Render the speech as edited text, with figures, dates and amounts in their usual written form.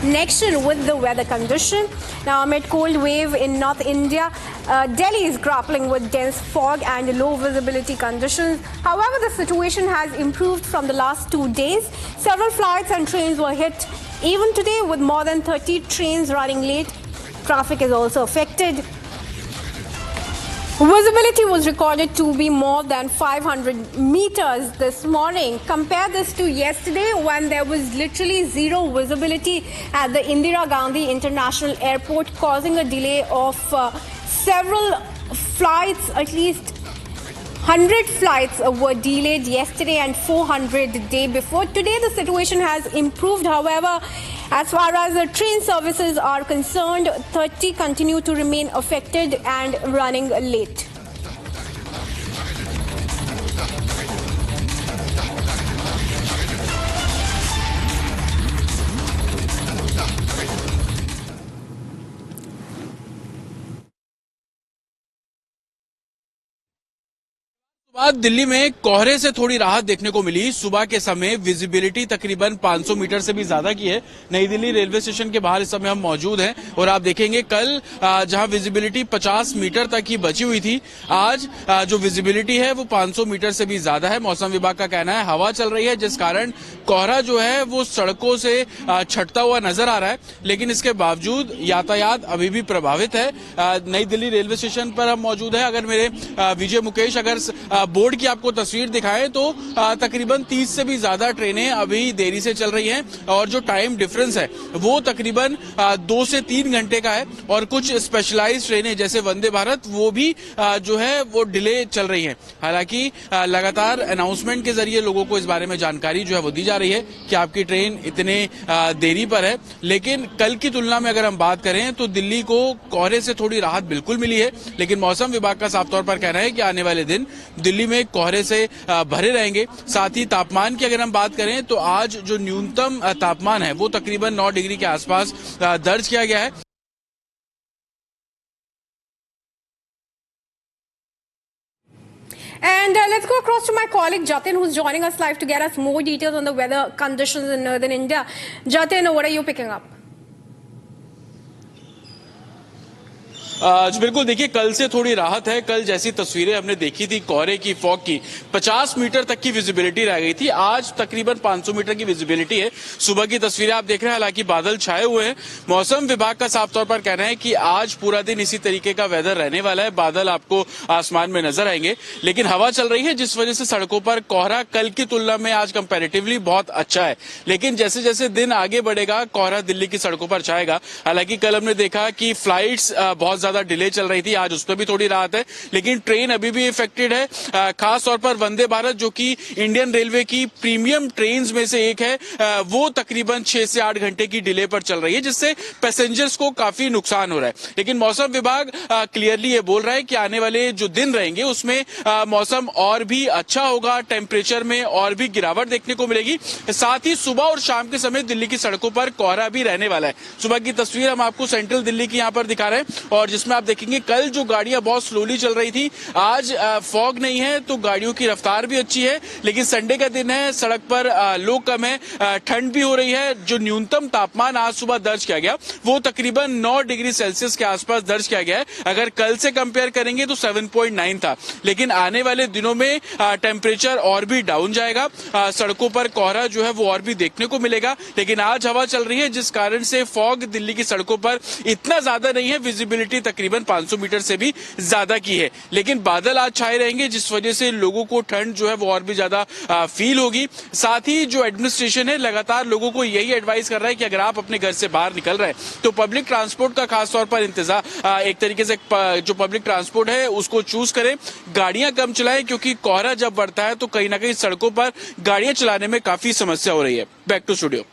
connection with the weather condition. Now, amid cold wave in North India, Delhi is grappling with dense fog and low visibility conditions. However, the situation has improved from the last 2 days. Several flights and trains were hit even today, with more than 30 trains running late. Traffic is also affected. Visibility was recorded to be more than 500 meters this morning. Compare this to yesterday, when there was literally zero visibility at the Indira Gandhi International Airport, causing a delay of several flights. At least 100 flights were delayed yesterday and 400 the day before. Today, the situation has improved. However, as far as the train services are concerned, 30 continue to remain affected and running late. आज दिल्ली में कोहरे से थोड़ी राहत देखने को मिली। सुबह के समय विजिबिलिटी तकरीबन 500 मीटर से भी ज्यादा की है। नई दिल्ली रेलवे स्टेशन के बाहर इस समय हम मौजूद हैं और आप देखेंगे कल जहां विजिबिलिटी 50 मीटर तक ही बची हुई थी, आज जो विजिबिलिटी है वो 500 मीटर से भी ज्यादा है। मौसम विभाग का कहना है हवा चल रही है, जिस कारण कोहरा जो है वो सड़कों से छटता हुआ नजर आ रहा है, लेकिन इसके बावजूद यातायात अभी भी प्रभावित है। नई दिल्ली रेलवे स्टेशन पर हम मौजूद है। अगर मेरे विजय मुकेश अगर बोर्ड की आपको तस्वीर दिखाएं तो तकरीबन 30 से भी ज्यादा ट्रेनें अभी देरी से चल रही हैं और जो टाइम डिफरेंस है वो तकरीबन 2 से 3 घंटे का है और कुछ स्पेशलाइज्ड ट्रेनें जैसे वंदे भारत वो भी जो है वो डिले चल रही हैं। हालांकि लगातार अनाउंसमेंट के जरिए लोगों को इस बारे में जानकारी जो है वो दी जा रही है कि आपकी ट्रेन इतने देरी पर है, लेकिन कल की तुलना में अगर हम बात करें तो दिल्ली को कोहरे से थोड़ी राहत बिल्कुल मिली है। लेकिन मौसम विभाग का साफ तौर पर कहना है कि आने वाले दिन दिल्ली में कोहरे से भरे रहेंगे। साथ ही तापमान की अगर हम बात करें तो आज जो न्यूनतम तापमान है वो तकरीबन 9 डिग्री के आसपास दर्ज किया गया है। And let's go across to my colleague Jatin, who's joining us live to get us more details on the weather conditions in northern India. Jatin, what are you picking up? बिल्कुल, देखिए कल से थोड़ी राहत है। कल जैसी तस्वीरें हमने देखी थी कोहरे की, फॉग की, 50 मीटर तक की विजिबिलिटी रह गई थी, आज तकरीबन 500 मीटर की विजिबिलिटी है। सुबह की तस्वीरें आप देख रहे हैं, हालांकि बादल छाए हुए हैं। मौसम विभाग का साफ तौर पर कहना है कि आज पूरा दिन इसी तरीके का वेदर रहने वाला है। बादल आपको आसमान में नजर आएंगे, लेकिन हवा चल रही है जिस वजह से सड़कों पर कोहरा कल की तुलना में आज कंपैरेटिवली बहुत अच्छा है। लेकिन जैसे जैसे दिन आगे बढ़ेगा कोहरा दिल्ली की सड़कों पर छाएगा। हालांकि कल हमने देखा कि फ्लाइट्स बहुत ज्यादा डिले चल रही थी, आज उस पर भी थोड़ी राहत है, लेकिन ट्रेन अभी भी इफेक्टेड है। खास तौर पर वंदे भारत जो कि इंडियन रेलवे की प्रीमियम ट्रेन्स में से एक है, वो तकरीबन 6 से 8 घंटे की डिले पर चल रही है, जिससे पैसेंजर्स को काफी नुकसान हो रहा है। लेकिन मौसम विभाग क्लियरली ये बोल रहा है कि आने वाले जो दिन रहेंगे उसमें मौसम और भी अच्छा होगा, टेम्परेचर में और भी गिरावट देखने को मिलेगी। साथ ही सुबह और शाम के समय दिल्ली की सड़कों पर कोहरा भी रहने वाला है। सुबह की तस्वीर हम आपको सेंट्रल दिल्ली की यहाँ पर दिखा रहे हैं और जिसमें आप देखेंगे कल जो गाड़ियां बहुत स्लोली चल रही थी, आज फॉग नहीं है तो गाड़ियों की रफ्तार भी अच्छी है। लेकिन संडे का दिन है, सड़क पर लोग कम है, ठंड भी हो रही है। जो न्यूनतम तापमान आज सुबह दर्ज किया गया वो तकरीबन 9 डिग्री सेल्सियस के आसपास दर्ज किया गया है। अगर कल से कंपेयर करेंगे तो 7.9 था, लेकिन आने वाले दिनों में टेम्परेचर और भी डाउन जाएगा, सड़कों पर कोहरा जो है वो और भी देखने को मिलेगा। लेकिन आज हवा चल रही है जिस कारण से फॉग दिल्ली की सड़कों पर इतना ज्यादा नहीं है, विजिबिलिटी तकरीबन 500 मीटर से भी ज्यादा की है। लेकिन बादल आज छाए रहेंगे जिस वजह से लोगों को ठंड जो है वो और भी ज्यादा फील होगी। साथ ही जो एडमिनिस्ट्रेशन है लगातार लोगों को यही एडवाइस कर रहा है कि अगर आप अपने घर से बाहर निकल रहे हैं तो पब्लिक ट्रांसपोर्ट का खास तौर पर इंतजाम, एक तरीके से जो पब्लिक ट्रांसपोर्ट है उसको चूज करें, गाड़ियां कम चलाएं, क्योंकि कोहरा जब बढ़ता है तो कहीं ना कहीं सड़कों पर गाड़ियां चलाने में काफी समस्या हो रही है। Back to studio.